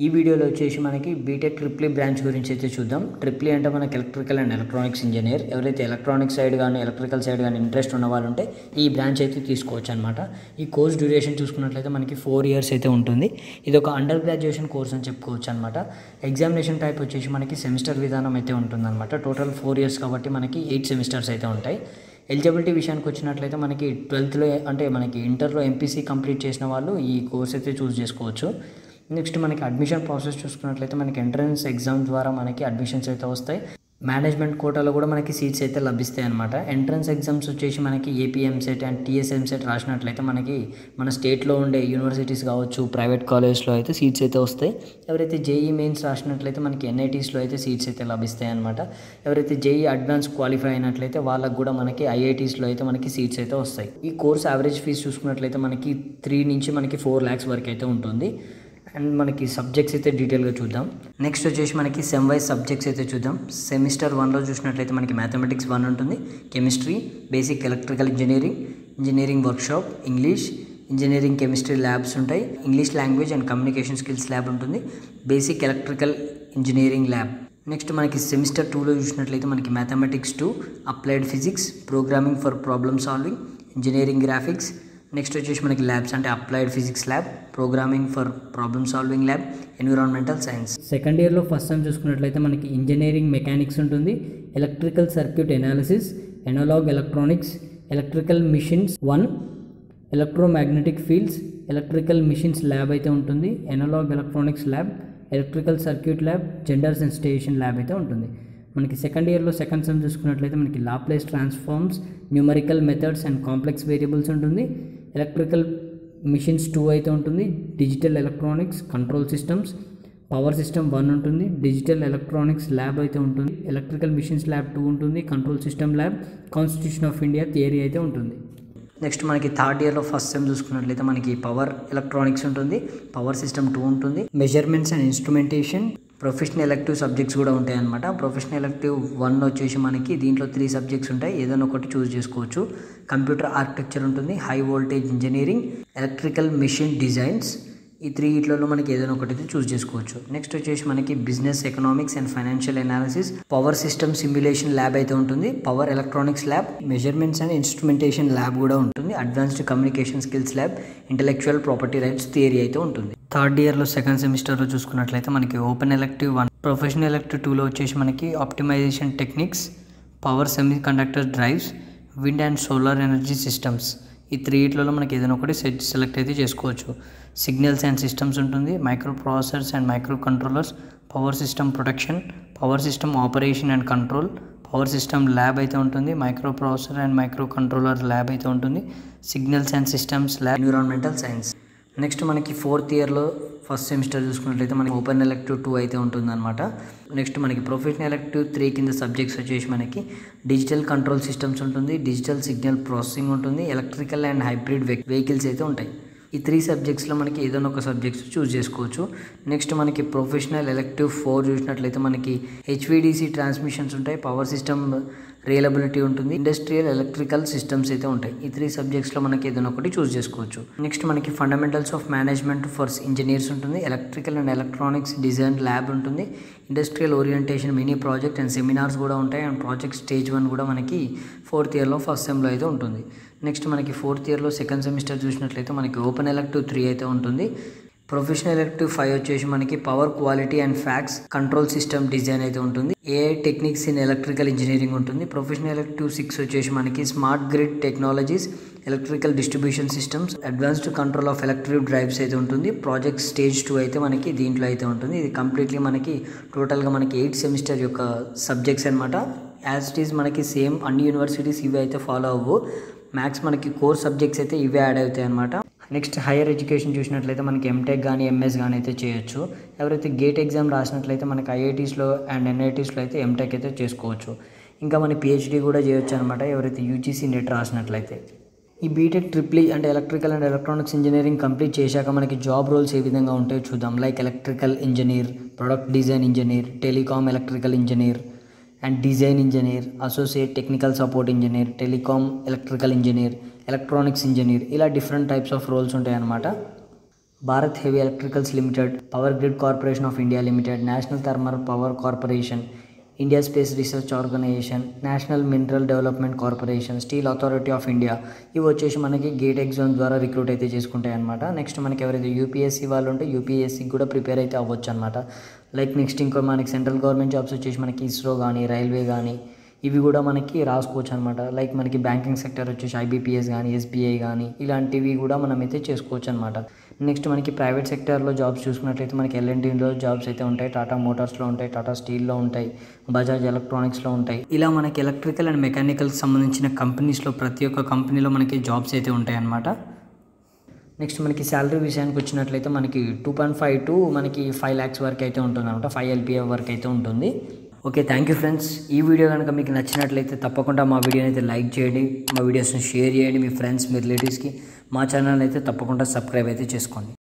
ఈ వీడియోలో వచ్చేసి మనకి బీటెక్ ట్రిపుల్ ఈ బ్రాంచ్ గురించి అయితే చూద్దాం. ట్రిపుల్ ఈ అంటే మనకి ఎలక్ట్రికల్ అండ్ ఎలక్ట్రానిక్స్ ఇంజనీర్. ఎవరైతే ఎలక్ట్రానిక్స్ సైడ్ కానీ ఎలక్ట్రికల్ సైడ్ కానీ ఇంట్రెస్ట్ ఉన్న వాళ్ళు ఉంటే ఈ బ్రాంచ్ అయితే తీసుకోవచ్చు అనమాట. ఈ కోర్స్ డ్యూరేషన్ చూసుకున్నట్లయితే మనకి 4 years అయితే ఉంటుంది. ఇది ఒక అండర్ గ్రాడ్యుయేషన్ కోర్స్ అని చెప్పుకోవచ్చు అనమాట. ఎగ్జామినేషన్ టైప్ వచ్చేసి మనకి సెమిస్టర్ విధానం అయితే ఉంటుందన్నమాట. టోటల్ 4 years కాబట్టి మనకి 8 semesters అయితే ఉంటాయి. ఎలిజిబిలిటీ విషయానికి వచ్చినట్లయితే మనకి 12th అంటే మనకి ఇంటర్లో ఎంపీసీ కంప్లీట్ చేసిన వాళ్ళు ఈ కోర్స్ అయితే చూస్ చేసుకోవచ్చు. నెక్స్ట్ మనకి అడ్మిషన్ ప్రాసెస్ చూసుకున్నట్లయితే మనకి ఎంట్రన్స్ ఎగ్జామ్ ద్వారా మనకి అడ్మిషన్స్ అయితే వస్తాయి. మేనేజ్మెంట్ కోటాలో కూడా మనకి సీట్స్ అయితే లభిస్తాయి అనమాట. ఎంట్రన్స్ ఎగ్జామ్స్ వచ్చేసి మనకి AP EAMCET and TS EAMCET రాసినట్లయితే మనకి మన స్టేట్లో ఉండే యూనివర్సిటీస్ కావచ్చు, ప్రైవేట్ కాలేజ్లో అయితే సీట్స్ అయితే వస్తాయి. ఎవరైతే జేఈ మెయిన్స్ రాసినట్లయితే మనకి ఎన్ఐటీస్లో అయితే సీట్స్ అయితే లభిస్తాయి అనమాట. ఎవరైతే జేఈ అడ్వాన్స్ క్వాలిఫై అయినట్లయితే వాళ్ళకు కూడా మనకి ఐఐటీస్లో అయితే మనకి సీట్స్ అయితే వస్తాయి. ఈ కోర్స్ యావరేజ్ ఫీజు చూసుకున్నట్లయితే మనకి 3 నుంచి మనకి 4 lakhs వరకు అయితే ఉంటుంది. అండ్ మనకి సబ్జెక్ట్స్ అయితే డీటెయిల్గా చూద్దాం. నెక్స్ట్ వచ్చేసి మనకి సెమ్ వైజ్ సబ్జెక్ట్స్ అయితే చూద్దాం. సెమిస్టర్ 1లో చూసినట్లయితే మనకి మ్యాథమెటిక్స్ 1 ఉంటుంది, chemistry, basic electrical engineering workshop, engineering chemistry labs ఉంటాయి, English language and communication skills lab ఉంటుంది, basic electrical engineering lab. Next మనకి సెమిస్టర్ 2లో చూసినట్లయితే మనకి mathematics 2, applied physics, programming for problem solving, engineering graphics. Next వచ్చేసి మనకి labs అంటే applied physics lab, programming for problem solving lab, environmental science. Second ఇయర్లో first time చూసుకున్నట్లయితే మనకి ఇంజనీరింగ్ మెకానిక్స్ ఉంటుంది, electrical circuit analysis, analog electronics, electrical machines 1, electromagnetic fields, electrical machines lab అయితే ఉంటుంది, analogue electronics lab, electrical circuit lab, gender sensitisation lab అయితే ఉంటుంది. మనకి second ఇయర్లో సెకండ్ సెమ్ చూసుకున్నట్లయితే మనకి Laplace transforms, numerical methods and complex variables ఉంటుంది, electrical machines 2 అయితే ఉంటుంది, digital electronics, control systems, power system 1 ఉంటుంది, డిజిటల్ ఎలక్ట్రానిక్స్ ల్యాబ్ అయితే ఉంటుంది, ఎలక్ట్రికల్ మిషన్స్ ల్యాబ్ 2 ఉంటుంది, control system lab, constitution of India theory అయితే ఉంటుంది. నెక్స్ట్ మనకి థర్డ్ ఇయర్లో ఫస్ట్ సెమ్ చూసుకున్నట్లయితే మనకి పవర్ ఎలక్ట్రానిక్స్ ఉంటుంది, పవర్ సిస్టమ్ 2 ఉంటుంది, measurements and instrumentation, professional elective subjects కూడా ఉంటాయి అనమాట. ప్రొఫెషనల్ ఎలెక్టివ్ 1 వచ్చేసి మనకి దీంట్లో 3 subjects ఉంటాయి, ఏదైనా ఒకటి చూస్ చేసుకోవచ్చు. కంప్యూటర్ ఆర్కిటెక్చర్ ఉంటుంది, high voltage engineering, electrical machine designs. ఈ 3 మనకి ఏదైనా ఒకటి చూస్ చేసుకోవచ్చు. నెక్స్ట్ వచ్చేసి మనకి business economics and financial analysis, power system simulation lab అయితే ఉంటుంది, power electronics lab, measurements and instrumentation lab కూడా ఉంటుంది, advanced communication skills lab, intellectual property rights theory అయితే ఉంటుంది. థర్డ్ ఇయర్లో సెకండ్ సెమిస్టర్లో చూసుకున్నట్లయితే మనకి ఓపెన్ ఎలెక్టివ్ 1, ప్రొఫెషనల్ ఎలెక్టివ్ 2లో వచ్చేసి మనకి optimisation techniques, power semiconductor drives, wind and solar energy systems. ఈ 3 మనకి ఏదైనా ఒకటి సెలెక్ట్ అయితే చేసుకోవచ్చు. సిగ్నల్స్ అండ్ సిస్టమ్స్ ఉంటుంది, microprocessors and microcontrollers, power system protection, power system operation and control, power system lab అయితే ఉంటుంది, microprocessor and microcontroller lab అయితే ఉంటుంది, signals and systems lab, environmental science. Next మనకి 4th ఇయర్లో first semester చూసుకున్నట్లయితే మనకి open elective 2 అయితే ఉంటుందన్నమాట. నెక్స్ట్ మనకి ప్రొఫెషనల్ ఎలెక్టివ్ 3 కింద సబ్జెక్ట్స్ వచ్చేసి మనకి డిజిటల్ కంట్రోల్ సిస్టమ్స్ ఉంటుంది, డిజిటల్ సిగ్నల్ ప్రాసెసింగ్ ఉంటుంది, ఎలక్ట్రికల్ అండ్ హైబ్రిడ్ వెహికల్స్ అయితే ఉంటాయి. ఈ 3 subjectsలో మనకి ఏదైనా ఒక సబ్జెక్ట్స్ చూస్ చేసుకోవచ్చు. నెక్స్ట్ మనకి ప్రొఫెషనల్ ఎలెక్టివ్ 4 చూసినట్లయితే మనకి హెచ్విడిసి ట్రాన్స్మిషన్స్ ఉంటాయి, పవర్ సిస్టమ్ రియలబిలిటీ ఉంటుంది, ఇండస్ట్రియల్ ఎలక్ట్రికల్ సిస్టమ్స్ అయితే ఉంటాయి. ఈ 3 subjectsలో మనకి ఏదైనా ఒకటి చూస్ చేసుకోవచ్చు. నెక్స్ట్ మనకి fundamentals of management for engineers ఉంటుంది, electrical and electronics design lab ఉంటుంది, industrial orientation mini project and seminars కూడా ఉంటాయి, అండ్ ప్రాజెక్ట్ స్టేజ్ 1 కూడా మనకి 4th ఇయర్లో ఫస్ట్ సెమ్లో అయితే ఉంటుంది. నెక్స్ట్ మనకి 4th ఇయర్లో సెకండ్ సెమిస్టర్ చూసినట్లయితే మనకి ఓపెన్ ఎలెక్టివ్ 3 అయితే ఉంటుంది, ప్రొఫెషనల్ ఎలెక్టివ్ 5 వచ్చేసి మనకి power quality and facts, control system design అయితే ఉంటుంది, AI techniques in electrical engineering ఉంటుంది, ప్రొఫెషనల్ ఎలెక్టివ్ 6 వచ్చేసి మనకి smart grid technologies, electrical distribution systems, advanced control of electric drives అయితే ఉంటుంది, ప్రాజెక్ట్ స్టేజ్ 2 అయితే మనకి దీంట్లో అయితే ఉంటుంది. ఇది కంప్లీట్లీ మనకి టోటల్గా మనకి 8 semester యొక్క సబ్జెక్ట్స్ అనమాట. యాజ్ ఇట్ ఈజ్ మనకి సేమ్ అన్ని యూనివర్సిటీస్ ఇవి అయితే ఫాలో అవ్వు, మ్యాథ్స్ మనకి కోర్ సబ్జెక్ట్స్ అయితే ఇవే యాడ్ అవుతాయి అనమాట. నెక్స్ట్ హైయర్ ఎడ్యుకేషన్ చూసినట్లయితే మనకి ఎంటెక్ కానీ ఎంఎస్ కానీ అయితే చేయొచ్చు. ఎవరైతే గేట్ ఎగ్జామ్ రాసినట్లయితే మనకి ఐఐటీస్లో అండ్ ఎన్ఐటీస్లో అయితే ఎంటెక్ అయితే చేసుకోవచ్చు. ఇంకా మన పిహెచ్డీ కూడా చేయొచ్చు అనమాట, ఎవరైతే యూజీసీ నెట్ రాసినట్లయితే. ఈ బీటెక్ ట్రిపుల్ ఈ అంటే electrical and electronics engineering complete చేశాక మనకి జాబ్ రోల్స్ ఏ విధంగా ఉంటాయో చూద్దాం. Like electrical engineer, product design engineer, telecom electrical engineer and design engineer, associate technical support engineer, telecom electrical engineer, electronics engineer, ఇలా different types of roles ఉంటాయి అన్నమాట. Bharat Heavy Electricals Limited, Power Grid Corporation of India Limited, National Thermal Power Corporation, India Space Research Organisation, National Mineral Development Corporation, Steel Authority of India. ఇవి వచ్చేసి మనకి gate exam ద్వారా recruit అయితే చేసుకుంటాయి అనమాట. Next మనకి ఎవరైతే యూపీఎస్సీ వాళ్ళు ఉంటే యూపీఎస్సీకి కూడా ప్రిపేర్ అయితే అవ్వచ్చు అనమాట. లైక్ నెక్స్ట్ ఇంకో మనకి సెంట్రల్ గవర్నమెంట్ జాబ్స్ వచ్చేసి మనకి ఇస్రో కానీ, రైల్వే కానీ ఇవి కూడా మనకి రాసుకోవచ్చు అనమాట. లైక్ మనకి బ్యాంకింగ్ సెక్టర్ వచ్చేసి ఐబీపీఎస్ కానీ, ఎస్బీఐ కానీ ఇలాంటివి కూడా మనమైతే చేసుకోవచ్చు అనమాట. నెక్స్ట్ మనకి ప్రైవేట్ సెక్టర్లో జాబ్స్ చూసుకున్నట్లయితే మనకి ఎల్ఎన్టీలో జాబ్స్ అయితే ఉంటాయి, టాటా మోటార్స్లో ఉంటాయి, టాటా స్టీల్లో ఉంటాయి, బజాజ్ ఎలక్ట్రానిక్స్లో ఉంటాయి. ఇలా మనకి ఎలక్ట్రికల్ అండ్ మెకానికల్కి సంబంధించిన కంపెనీస్లో ప్రతి ఒక్క కంపెనీలో మనకి జాబ్స్ అయితే ఉంటాయి అన్నమాట. నెక్స్ట్ మనకి శాలరీ విషయానికి వచ్చినట్లయితే మనకి 2.5 to మనకి 5 lakhs వరకు అయితే ఉంటుంది అనమాట. 5 LPA వరకు అయితే ఉంటుంది. Okay, thank you friends. ఈ వీడియో కనుక మీకు నచ్చినట్లయితే తప్పకుండా మా వీడియోని అయితే లైక్ చేయండి, మా వీడియోస్ని షేర్ చేయండి మీ ఫ్రెండ్స్, మీ రిలేటివ్స్కి. మా ఛానల్ అయితే తప్పకుండా సబ్స్క్రైబ్ అయితే చేసుకోండి.